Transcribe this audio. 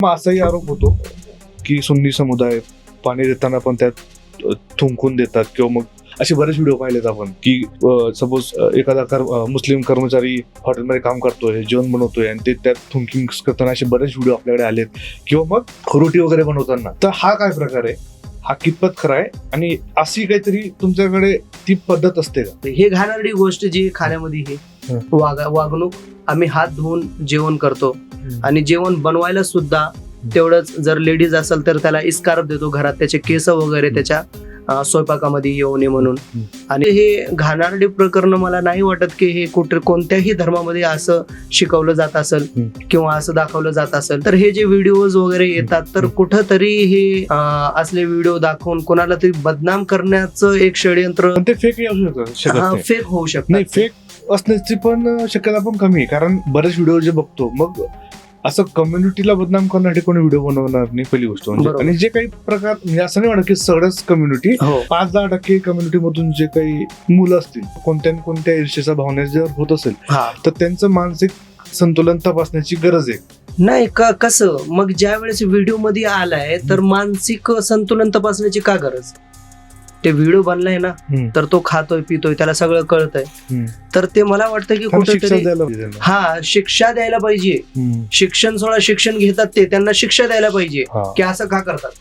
मग असाही आरोप होतो की सुन्नी समुदाय पाणी देताना पण त्यात थुंकून देतात, किंवा मग असे बरेच व्हिडिओ पाहिलेत आपण की सपोज एखादा मुस्लिम कर्मचारी हॉटेलमध्ये काम करतोय, जेवण बनवतोय आणि ते त्यात थुंकिंग करताना असे बरेच व्हिडिओ आपल्याकडे आलेत, किंवा मग रोटी वगैरे बनवताना. तर हा काय प्रकार आहे, हा कितपत खरा आहे, आणि अशी काहीतरी तुमच्याकडे ती पद्धत असते का? हे घाणेरडी गोष्ट जी खाण्यामध्ये हे वागणूक, आम्ही हात धुवून जेवण करतो आणि जेवण बनवायला सुद्धा तेवढंच, जर लेडीज असेल तर त्याला इस्कार्फ देतो घरात, त्याचे केस वगैरे त्याच्या स्वयंपाकामध्ये येऊ नये म्हणून. आणि हे घाणेरडी प्रकरण मला नाही वाटत की हे कोणत्याही धर्मामध्ये असं शिकवलं जात असेल किंवा असं दाखवलं जात असेल. तर हे जे व्हिडिओज वगैरे येतात, तर कुठंतरी हे असले व्हिडिओ दाखवून कोणाला तरी बदनाम करण्याचं एक षडयंत्र, पण ते फेक असू शकत, फेक होऊ शकतं. नाही फेक असण्याची पण शक्यता पण कमी आहे, कारण बरेच व्हिडिओ जे बघतो, मग असं कम्युनिटीला बदनाम करण्यासाठी कोणी व्हिडिओ बनवणार नाही, पहिली गोष्ट म्हणजे. आणि जे काही प्रकार, म्हणजे असं नाही म्हणत की सगळंच कम्युनिटी, 5-10% कम्युनिटी मधून जे काही मुलं असतील, कोणत्या ना कोणत्या ईर्ष्येचा भावना जर होत असेल, तर त्यांचं मानसिक संतुलन तपासण्याची गरज आहे. नाही का, कसं मग ज्या वेळेस व्हिडिओ मध्ये आलाय तर मानसिक संतुलन तपासण्याची का गरज? ते व्हिडिओ बनलाय ना, तर तो खातोय पितोय, त्याला सगळं कळतंय, तर ते मला वाटतं की कुठेतरी शिक्षा द्यायला पाहिजे. शिक्षण सोडा, शिक्षण घेतात ते, त्यांना शिक्षा द्यायला पाहिजे की असं का करतात.